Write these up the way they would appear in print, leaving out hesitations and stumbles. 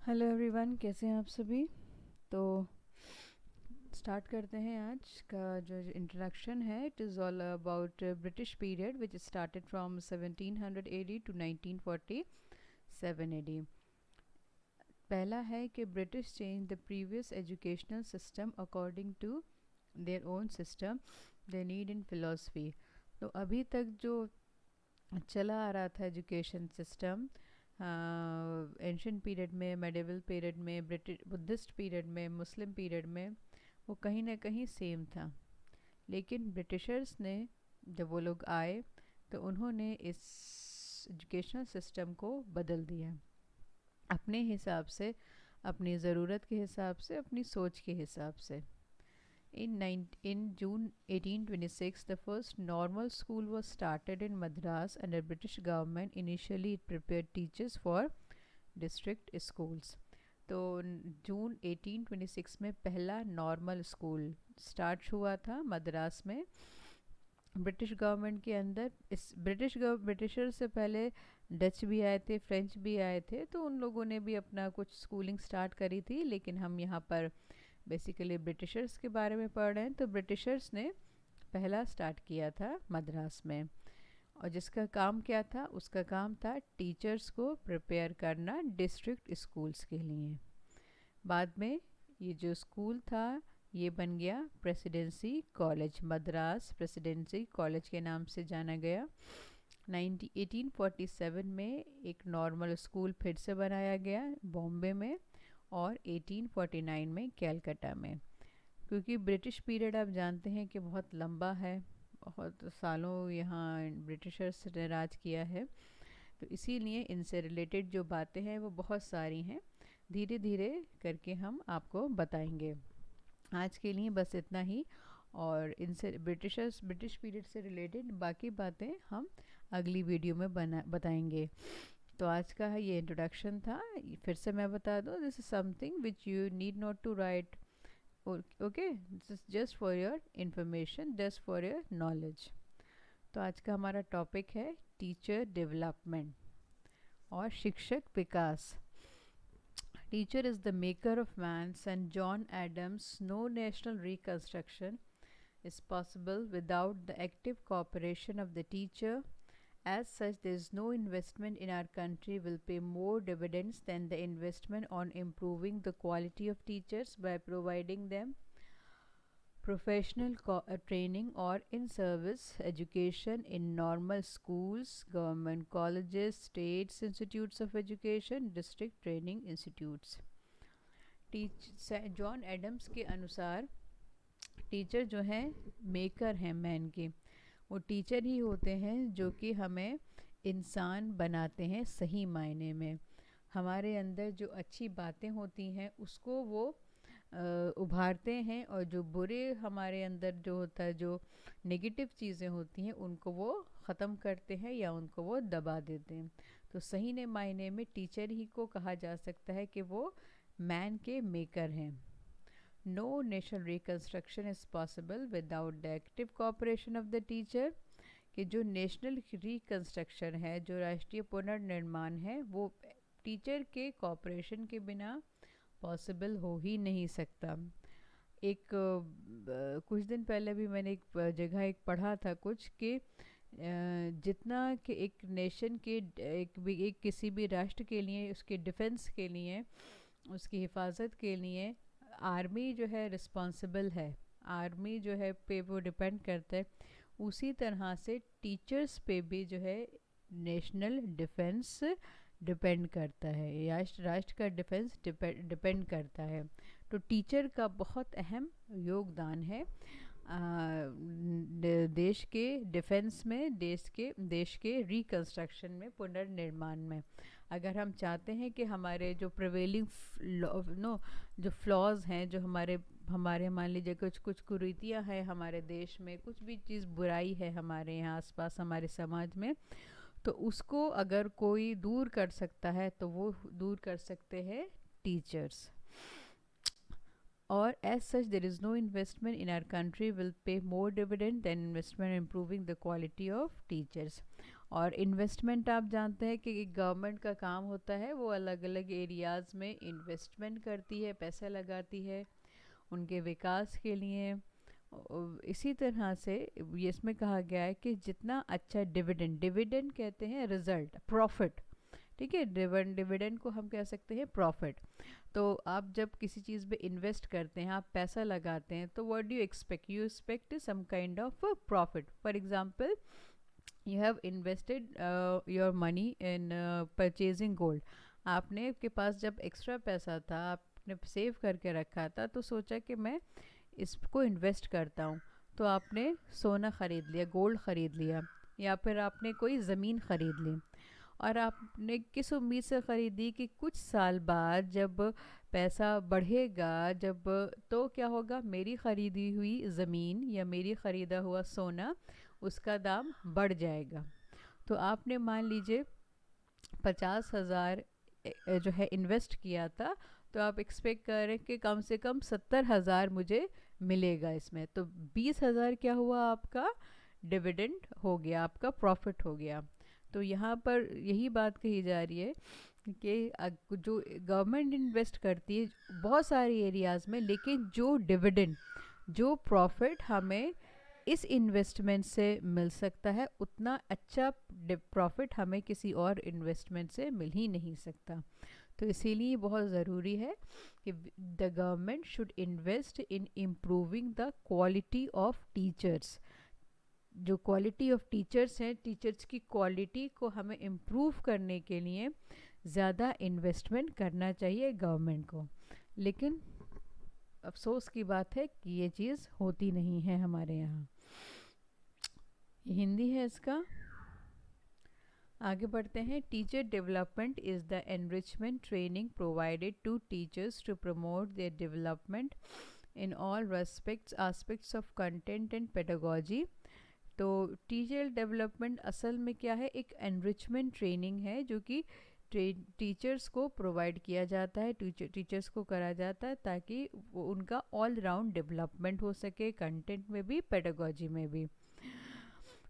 Hello everyone, कैसे हैं आप सभी। तो स्टार्ट करते हैं आज का जो इंट्रोडक्शन है। It is all about British period which started from 1700 AD to 1947 AD. पहला है कि British change the previous educational system according to their own system they need in philosophy. तो अभी तक जो चला आ रहा था एजुकेशन सिस्टम, एंशियंट पीरियड में, मेडिवल पीरियड में, ब्रिटिश बुद्धिस्ट पीरियड में, मुस्लिम पीरियड में, वो कहीं ना कहीं सेम था। लेकिन ब्रिटिशर्स ने जब वो लोग आए तो उन्होंने इस एजुकेशनल सिस्टम को बदल दिया अपने हिसाब से, अपनी ज़रूरत के हिसाब से, अपनी सोच के हिसाब से। In June 1826, the first normal school was started in Madras under British government. Initially, it prepared teachers for district schools. तो जून 1826 में पहला नॉर्मल स्कूल स्टार्ट हुआ था मद्रास में, ब्रिटिश गवर्नमेंट के अंदर। इस ब्रिटिशर से पहले डच भी आए थे, फ्रेंच भी आए थे, तो उन लोगों ने भी अपना कुछ स्कूलिंग स्टार्ट करी थी। लेकिन हम यहाँ पर बेसिकली ब्रिटिशर्स के बारे में पढ़ रहे हैं। तो ब्रिटिशर्स ने पहला स्टार्ट किया था मद्रास में, और जिसका काम क्या था, उसका काम था टीचर्स को प्रिपेयर करना डिस्ट्रिक्ट स्कूल्स के लिए। बाद में ये जो स्कूल था ये बन गया presidency college, Madras presidency college के नाम से जाना गया। 1847 में एक नॉर्मल स्कूल फिर से बनाया गया बॉम्बे में, और 1849 में कैलकाटा में। क्योंकि ब्रिटिश पीरियड आप जानते हैं कि बहुत लंबा है, बहुत सालों यहाँ ब्रिटिशर्स ने राज किया है, तो इसीलिए इनसे रिलेटेड जो बातें हैं वो बहुत सारी हैं। धीरे धीरे करके हम आपको बताएंगे। आज के लिए बस इतना ही, और इनसे ब्रिटिश पीरियड से रिलेटेड बाकी बातें हम अगली वीडियो में बताएंगे। तो आज का ये इंट्रोडक्शन था। फिर से मैं बता दूँ, this is something which you need not to write, okay, this is just for your information, just for your knowledge. तो आज का हमारा टॉपिक है टीचर डेवलपमेंट और शिक्षक विकास। Teacher is the maker of man, and John Adams. No national reconstruction is possible without the active cooperation of the teacher. As such, there is no investment in our country will pay more dividends than the investment on improving the quality of teachers by providing them professional training or in-service education in normal schools, government colleges, states institutes of education, district training institutes. John Adams के अनुसार teacher जो हैं maker हैं man के, वो teacher ही होते हैं जो कि हमें इंसान बनाते हैं सही मायने में। हमारे अंदर जो अच्छी बातें होती हैं उसको वो उभारते हैं, और जो बुरे हमारे अंदर जो होता है, जो नेगेटिव चीज़ें होती हैं, उनको वो ख़त्म करते हैं या उनको वो दबा देते हैं। तो सही ने मायने में टीचर ही को कहा जा सकता है कि वो मैन के मेकर हैं। No national reconstruction is possible without the active cooperation of the teacher. कि जो नेशनल रिकन्स्ट्रक्शन है, जो राष्ट्रीय पुनर्निर्माण है, वो टीचर के कोऑपरेशन के बिना पॉसिबल हो ही नहीं सकता। एक कुछ दिन पहले भी मैंने एक जगह एक पढ़ा था कुछ कि जितना कि एक नेशन के एक किसी भी राष्ट्र के लिए, उसके डिफेंस के लिए, उसकी हिफाजत के लिए आर्मी जो है रिस्पॉन्सिबल है, आर्मी जो है पे वो डिपेंड करता है, उसी तरह से टीचर्स पे भी जो है नेशनल डिफेंस डिपेंड करता है, राष्ट्र का डिफेंस डिपेंड करता है। तो टीचर का बहुत अहम योगदान है देश के डिफेंस में, देश के रिकंस्ट्रक्शन में, पुनर्निर्माण में। अगर हम चाहते हैं कि हमारे जो प्रिवेलिंग जो फ्लॉज हैं, जो हमारे मान लीजिए कुछ कुछ कुरीतियाँ हैं हमारे देश में, कुछ भी चीज़ बुराई है हमारे यहाँ आसपास हमारे समाज में, तो उसको अगर कोई दूर कर सकता है तो वो दूर कर सकते हैं टीचर्स। और as such there is no investment in our country will pay more dividend than investment in improving the quality of teachers. और इन्वेस्टमेंट आप जानते हैं कि गवर्नमेंट का काम होता है वो अलग अलग एरियाज़ में इन्वेस्टमेंट करती है, पैसा लगाती है उनके विकास के लिए। इसी तरह से ये इसमें कहा गया है कि जितना अच्छा डिविडेंड, डिविडेंड कहते हैं रिजल्ट, प्रॉफिट, ठीक है, डिविडेंड को हम कह सकते हैं प्रॉफिट। तो आप जब किसी चीज़ पे इन्वेस्ट करते हैं, आप पैसा लगाते हैं, तो what do you expect some kind of profit. For example, you have invested your money in purchasing gold. आपने के पास जब एक्स्ट्रा पैसा था, आपने सेव करके रखा था, तो सोचा कि मैं इसको इन्वेस्ट करता हूँ, तो आपने सोना ख़रीद लिया, गोल्ड ख़रीद लिया, या फिर आपने कोई ज़मीन ख़रीद ली। और आपने किस उम्मीद से ख़रीदी कि कुछ साल बाद जब पैसा बढ़ेगा, जब तो क्या होगा, मेरी ख़रीदी हुई ज़मीन या मेरी ख़रीदा हुआ सोना, उसका दाम बढ़ जाएगा। तो आपने मान लीजिए 50,000 जो है इन्वेस्ट किया था, तो आप एक्सपेक्ट कर रहे हैं कि कम से कम 70,000 मुझे मिलेगा इसमें। तो 20,000 क्या हुआ, आपका डिविडेंड हो गया, आपका प्रॉफिट हो गया। तो यहाँ पर यही बात कही जा रही है कि जो गवर्नमेंट इन्वेस्ट करती है बहुत सारे एरियाज़ में, लेकिन जो डिविडेंड, जो प्रॉफिट हमें इस इन्वेस्टमेंट से मिल सकता है, उतना अच्छा प्रॉफिट हमें किसी और इन्वेस्टमेंट से मिल ही नहीं सकता। तो इसीलिए बहुत ज़रूरी है कि the government should invest in improving the quality of teachers. जो क्वालिटी ऑफ टीचर्स हैं, टीचर्स की क्वालिटी को हमें इम्प्रूव करने के लिए ज़्यादा इन्वेस्टमेंट करना चाहिए गवर्नमेंट को। लेकिन अफसोस की बात है कि ये चीज़ होती नहीं है हमारे यहाँ। हिंदी है इसका। आगे बढ़ते हैं। Teacher development is the enrichment training provided to teachers to promote their development in all aspects of content and pedagogy. तो टीचर डेवलपमेंट असल में क्या है, एक एनरिचमेंट ट्रेनिंग है जो कि टीचर्स को प्रोवाइड किया जाता है, टीचर्स को करा जाता है, ताकि उनका ऑल राउंड डेवलपमेंट हो सके, कंटेंट में भी, पेडागोजी में भी।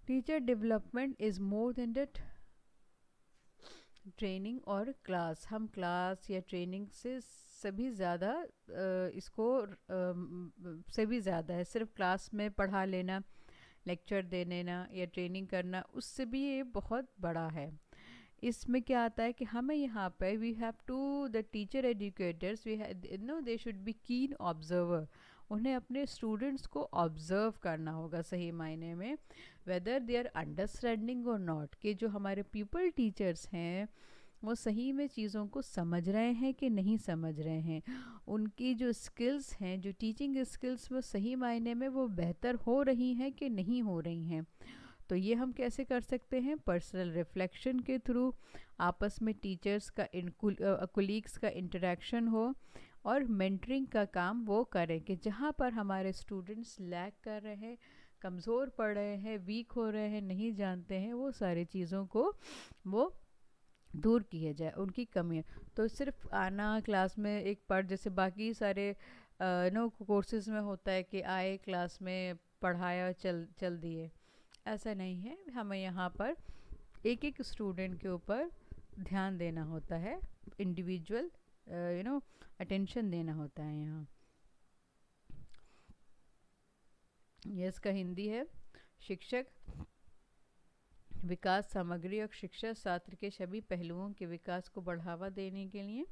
Teacher development is more than that training और क्लास। हम क्लास या ट्रेनिंग से सभी ज़्यादा इसको से भी ज़्यादा है। सिर्फ क्लास में पढ़ा लेना, लेक्चर दे देना या ट्रेनिंग करना, उससे भी ये बहुत बड़ा है। इसमें क्या आता है कि हमें यहाँ पे we have to the teacher educators, we know they should be keen observer. उन्हें अपने स्टूडेंट्स को ऑब्जर्व करना होगा सही मायने में, वेदर दे आर अंडरस्टैंडिंग और नॉट, कि जो हमारे पीपल टीचर्स हैं वो सही में चीज़ों को समझ रहे हैं कि नहीं समझ रहे हैं। उनकी जो स्किल्स हैं, जो टीचिंग स्किल्स, वो सही मायने में वो बेहतर हो रही हैं कि नहीं हो रही हैं। तो ये हम कैसे कर सकते हैं, पर्सनल रिफ्लेक्शन के थ्रू, आपस में टीचर्स का कोलीग्स का इंटरेक्शन हो, और मेंटरिंग का काम वो करें कि जहाँ पर हमारे स्टूडेंट्स लैग कर रहे हैं, कमज़ोर पड़ रहे हैं, वीक हो रहे हैं, नहीं जानते हैं, वो सारी चीज़ों को वो दूर किया जाए, उनकी कमियाँ। तो सिर्फ आना क्लास में एक पढ़, जैसे बाकी सारे नो कोर्सेज में होता है कि आए क्लास में पढ़ाया चल दिए, ऐसा नहीं है। हमें यहाँ पर एक एक स्टूडेंट के ऊपर ध्यान देना होता है, इंडिविजुअल अटेंशन देना होता है यहाँ। ये इसका हिंदी है। शिक्षक विकास सामग्री और शिक्षा शास्त्र के सभी पहलुओं के विकास को बढ़ावा देने के लिए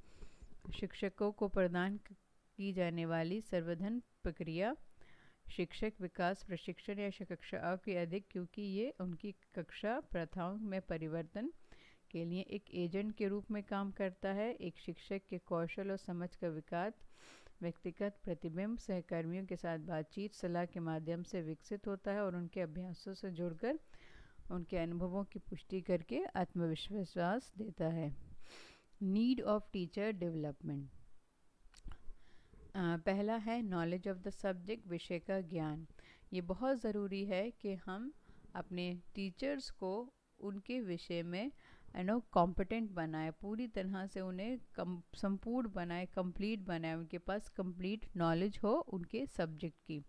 शिक्षकों को प्रदान की जाने वाली सर्वधन प्रक्रिया शिक्षक विकास प्रशिक्षण या कक्षाओं की अधिक, क्योंकि ये उनकी कक्षा प्रथाओं में परिवर्तन के लिए एक एजेंट के रूप में काम करता है। एक शिक्षक के कौशल और समझ का विकास व्यक्तिगत प्रतिबिंब, सहकर्मियों के साथ बातचीत, सलाह के माध्यम से विकसित होता है और उनके अभ्यासों से जुड़कर उनके अनुभवों की पुष्टि करके आत्मविश्वास देता है। Need of teacher development. पहला है नॉलेज ऑफ द सब्जेक्ट, विषय का ज्ञान। ये बहुत ज़रूरी है कि हम अपने टीचर्स को उनके विषय में कॉम्पिटेंट बनाए, पूरी तरह से उन्हें संपूर्ण बनाए, कंप्लीट बनाए, उनके पास कंप्लीट नॉलेज हो उनके सब्जेक्ट की।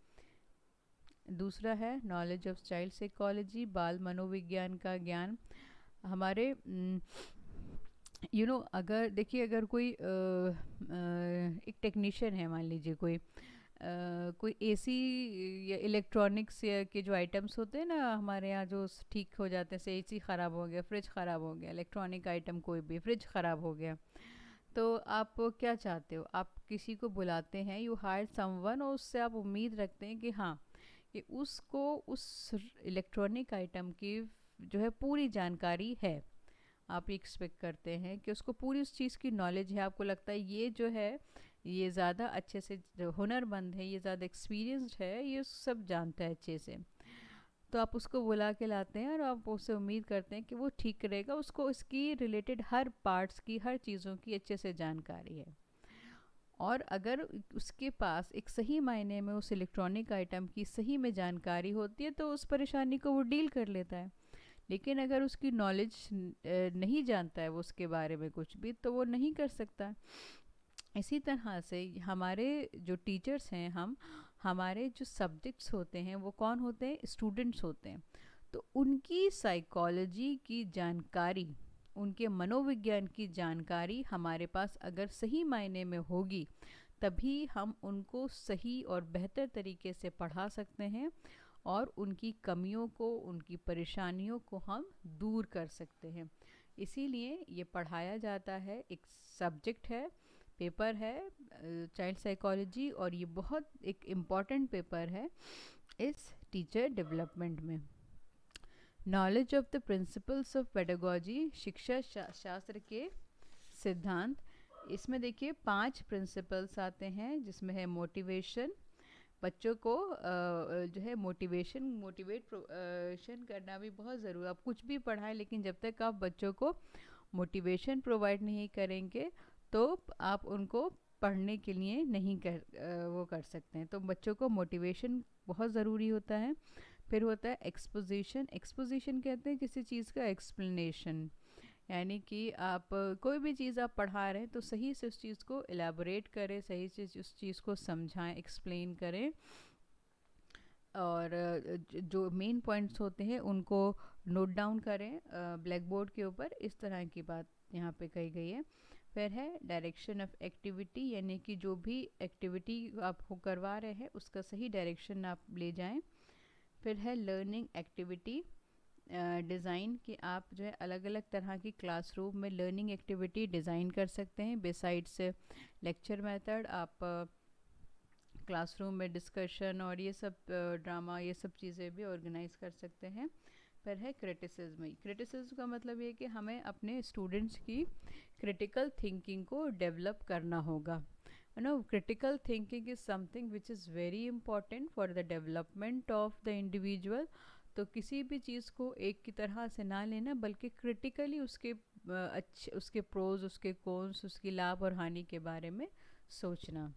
दूसरा है नॉलेज ऑफ चाइल्ड साइकोलॉजी, बाल मनोविज्ञान का ज्ञान। हमारे अगर देखिए, अगर कोई एक टेक्नीशियन है, मान लीजिए कोई एसी या इलेक्ट्रॉनिक्स या के जो आइटम्स होते हैं ना हमारे यहाँ, जो ठीक हो जाते हैं, से एसी ख़राब हो गया, फ्रिज ख़राब हो गया, इलेक्ट्रॉनिक आइटम कोई भी, फ्रिज ख़राब हो गया, तो आप क्या चाहते हो? आप किसी को बुलाते हैं, यू हायर समवन, और उससे आप उम्मीद रखते हैं कि हाँ, कि उसको उस इलेक्ट्रॉनिक आइटम की जो है पूरी जानकारी है। आप एक्सपेक्ट करते हैं कि उसको पूरी उस चीज़ की नॉलेज है। आपको लगता है ये जो है, ये ज़्यादा अच्छे से जो हुनरमंद है, ये ज़्यादा एक्सपीरियंस्ड है, ये सब जानता है अच्छे से, तो आप उसको बुला के लाते हैं और आप उससे उम्मीद करते हैं कि वो ठीक करेगा, उसको इसकी रिलेटेड हर पार्ट्स की, हर चीज़ों की अच्छे से जानकारी है। और अगर उसके पास एक सही मायने में उस इलेक्ट्रॉनिक आइटम की सही में जानकारी होती है, तो उस परेशानी को वो डील कर लेता है। लेकिन अगर उसकी नॉलेज नहीं जानता है वो उसके बारे में कुछ भी, तो वो नहीं कर सकता। इसी तरह से हमारे जो टीचर्स हैं, हमारे जो सब्जेक्ट्स होते हैं, वो कौन होते हैं? स्टूडेंट्स होते हैं। तो उनकी साइकोलॉजी की जानकारी, उनके मनोविज्ञान की जानकारी हमारे पास अगर सही मायने में होगी, तभी हम उनको सही और बेहतर तरीके से पढ़ा सकते हैं और उनकी कमियों को, उनकी परेशानियों को हम दूर कर सकते हैं। इसीलिए ये पढ़ाया जाता है, एक सब्जेक्ट है, पेपर है, चाइल्ड साइकोलॉजी, और ये बहुत एक इम्पॉर्टेंट पेपर है इस टीचर डेवलपमेंट में। Knowledge of the principles of pedagogy, शिक्षा शास्त्र के सिद्धांत। इसमें देखिए 5 प्रिंसिपल्स आते हैं, जिसमें है मोटिवेशन, बच्चों को जो है मोटिवेशन करना भी बहुत ज़रूरी। आप कुछ भी पढ़ाएं, लेकिन जब तक आप बच्चों को मोटिवेशन प्रोवाइड नहीं करेंगे, तो आप उनको पढ़ने के लिए नहीं वो कर सकते हैं। तो बच्चों को मोटिवेशन बहुत ज़रूरी होता है। फिर होता है एक्सपोजिशन। एक्सपोजिशन कहते हैं किसी चीज़ का एक्सप्लेनेशन, यानी कि आप कोई भी चीज़ आप पढ़ा रहे हैं तो सही से उस चीज़ को एलैबोरेट करें, सही से उस चीज़ को समझाएं, एक्सप्लेन करें, और जो मेन पॉइंट्स होते हैं उनको नोट डाउन करें ब्लैक बोर्ड के ऊपर। इस तरह की बात यहाँ पे कही गई है। फिर है डायरेक्शन ऑफ एक्टिविटी, यानी कि जो भी एक्टिविटी आप करवा रहे हैं उसका सही डायरेक्शन आप ले जाएं। फिर है लर्निंग एक्टिविटी डिज़ाइन, कि आप जो है अलग अलग तरह की क्लासरूम में लर्निंग एक्टिविटी डिज़ाइन कर सकते हैं। बिसाइड्स लेक्चर मेथड, आप क्लासरूम में डिस्कशन और ये सब ड्रामा, ये सब चीज़ें भी ऑर्गेनाइज कर सकते हैं। फिर है क्रिटिसिज्म। क्रिटिसिज्म का मतलब ये कि हमें अपने स्टूडेंट्स की क्रिटिकल थिंकिंग को डेवलप करना होगा। critical thinking is something which is very important for the development of the individual। तो किसी भी चीज़ को एक की तरह से ना लेना, बल्कि क्रिटिकली उसके अच्छे, उसके प्रोज, उसके कॉन्स, उसकी लाभ और हानि के बारे में सोचना।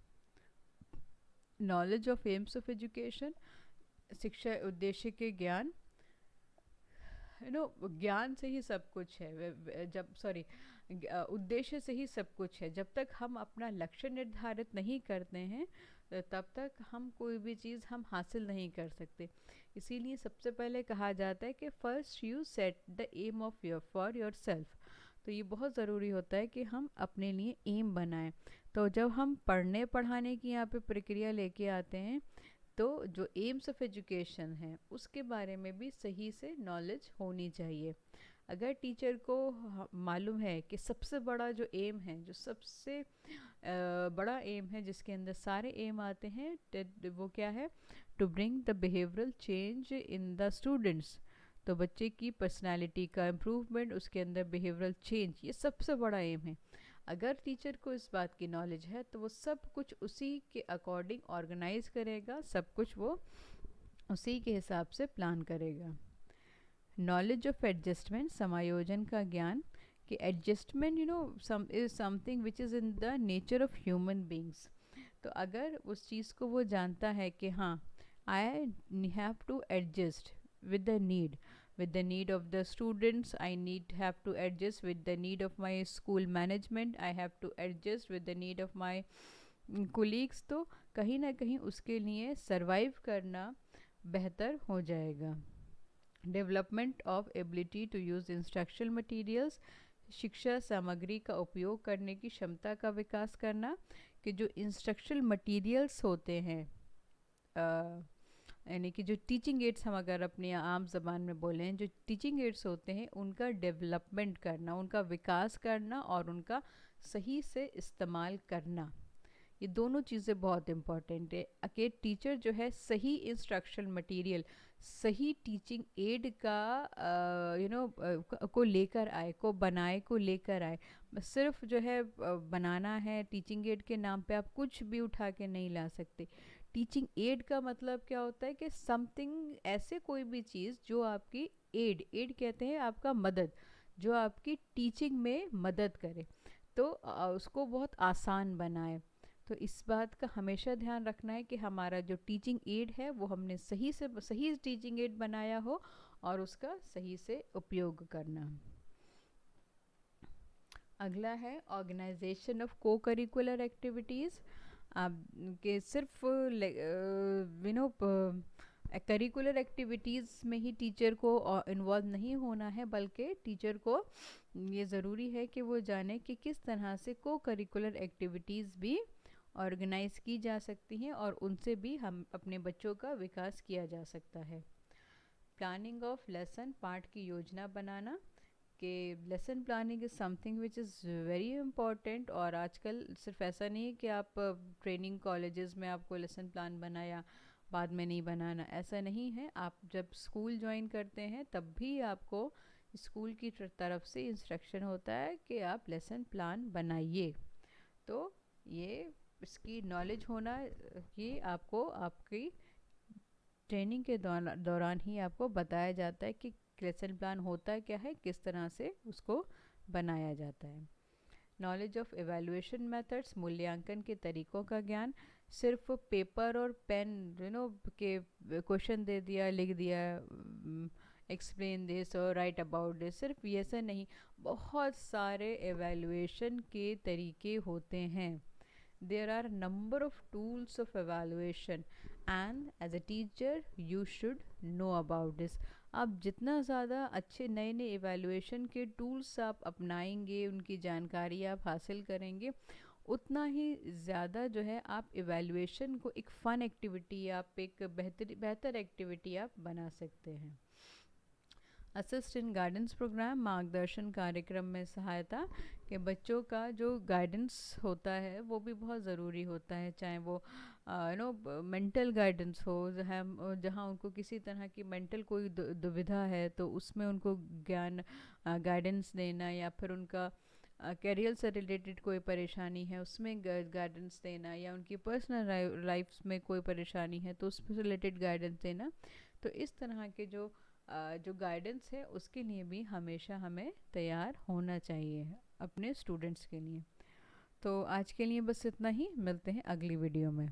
Knowledge of AIIMS of education, शिक्षा उद्देश्य के ज्ञान। ज्ञान से ही सब कुछ है, जब सॉरी उद्देश्य से ही सब कुछ है। जब तक हम अपना लक्ष्य निर्धारित नहीं करते हैं, तब तक हम कोई भी चीज़ हम हासिल नहीं कर सकते। इसीलिए सबसे पहले कहा जाता है कि first you set the aim of for yourself. तो ये बहुत ज़रूरी होता है कि हम अपने लिए एम बनाएं। तो जब हम पढ़ने पढ़ाने की यहाँ पे प्रक्रिया लेके आते हैं, तो जो एम्स ऑफ एजुकेशन है उसके बारे में भी सही से नॉलेज होनी चाहिए। अगर टीचर को मालूम है कि सबसे बड़ा जो एम है, जो सबसे बड़ा एम है, जिसके अंदर सारे एम आते हैं, वो क्या है? To bring the behavioural change in the students. तो बच्चे की पर्सनालिटी का इम्प्रूवमेंट, उसके अंदर बिहेवियरल चेंज, ये सबसे बड़ा एम है। अगर टीचर को इस बात की नॉलेज है, तो वो सब कुछ उसी के अकॉर्डिंग ऑर्गेनाइज करेगा, सब कुछ वो उसी के हिसाब से प्लान करेगा। नॉलेज ऑफ एडजस्टमेंट, समायोजन का ज्ञान, कि adjustment is something which is in the nature of human beings. तो अगर उस चीज़ को वो जानता है कि हाँ, I have to adjust with the need of the students, I have to adjust with the need of my school management, I have to adjust with the need of my colleagues। तो कहीं ना कहीं उसके लिए survive करना बेहतर हो जाएगा। Development of ability to use instructional materials, शिक्षा सामग्री का उपयोग करने की क्षमता का विकास करना, कि जो इंस्ट्रक्शनल मटेरियल्स होते हैं, यानी कि जो टीचिंग एड्स हम अगर अपनी आम ज़बान में बोलें, जो टीचिंग एड्स होते हैं उनका डेवलपमेंट करना, उनका विकास करना और उनका सही से इस्तेमाल करना, ये दोनों चीज़ें बहुत इम्पॉर्टेंट है। कि टीचर जो है सही इंस्ट्रक्शनल मटेरियल, सही टीचिंग एड का को लेकर आए, को बनाए, को लेकर आए। सिर्फ जो है बनाना है, टीचिंग एड के नाम पे आप कुछ भी उठा के नहीं ला सकते। टीचिंग एड का मतलब क्या होता है कि समथिंग, ऐसे कोई भी चीज़ जो आपकी एड कहते हैं आपका मदद, जो आपकी टीचिंग में मदद करे, तो उसको बहुत आसान बनाए। तो इस बात का हमेशा ध्यान रखना है कि हमारा जो टीचिंग एड है वो हमने सही टीचिंग एड बनाया हो और उसका सही से उपयोग करना। अगला है ऑर्गेनाइजेशन ऑफ को करिकुलर एक्टिविटीज़। आप के सिर्फ करिकुलर एक्टिविटीज़ में ही टीचर को इन्वॉल्व नहीं होना है, बल्कि टीचर को ये ज़रूरी है कि वो जाने कि किस तरह से को करिकुलर एक्टिविटीज़ भी ऑर्गेनाइज की जा सकती हैं और उनसे भी हम अपने बच्चों का विकास किया जा सकता है। प्लानिंग ऑफ लेसन, पाठ की योजना बनाना, कि lesson planning is something which is very important. और आजकल सिर्फ ऐसा नहीं है कि आप ट्रेनिंग कॉलेजेस में आपको लेसन प्लान बनाया, बाद में नहीं बनाना, ऐसा नहीं है। आप जब स्कूल ज्वाइन करते हैं तब भी आपको स्कूल की तरफ से इंस्ट्रक्शन होता है कि आप लेसन प्लान बनाइए। तो ये इसकी नॉलेज होना, ये आपको आपकी ट्रेनिंग के दौरान ही आपको बताया जाता है कि लेसन प्लान होता क्या है, किस तरह से उसको बनाया जाता है। नॉलेज ऑफ एवेल्युएशन मेथड्स, मूल्यांकन के तरीकों का ज्ञान। सिर्फ पेपर और पेन के क्वेश्चन दे दिया, लिख दिया, एक्सप्लेन दिस और राइट अबाउट दिस, सिर्फ ये ऐसा नहीं, बहुत सारे एवेल्युएशन के तरीके होते हैं। There are number of tools of evaluation and as a teacher you should know about this. आप जितना ज़्यादा अच्छे नए नए evaluation के tools आप अपनाएंगे, उनकी जानकारी आप हासिल करेंगे, उतना ही ज़्यादा जो है आप evaluation को एक फन एक्टिविटी, आप एक बेहतर एक्टिविटी आप बना सकते हैं। असिस्ट इन गाइडेंस प्रोग्राम, मार्गदर्शन कार्यक्रम में सहायता, कि बच्चों का जो गाइडेंस होता है वो भी बहुत ज़रूरी होता है, चाहे वो मेंटल गाइडेंस हो, जहाँ उनको किसी तरह की मेंटल कोई दुविधा है तो उसमें उनको ज्ञान गाइडेंस देना, या फिर उनका करियर से रिलेटेड कोई परेशानी है उसमें गाइडेंस देना, या उनकी पर्सनल लाइफ में कोई परेशानी है तो उससे रिलेटेड गाइडेंस देना। तो इस तरह के जो गाइडेंस है उसके लिए भी हमेशा हमें तैयार होना चाहिए अपने स्टूडेंट्स के लिए। तो आज के लिए बस इतना ही, मिलते हैं अगली वीडियो में।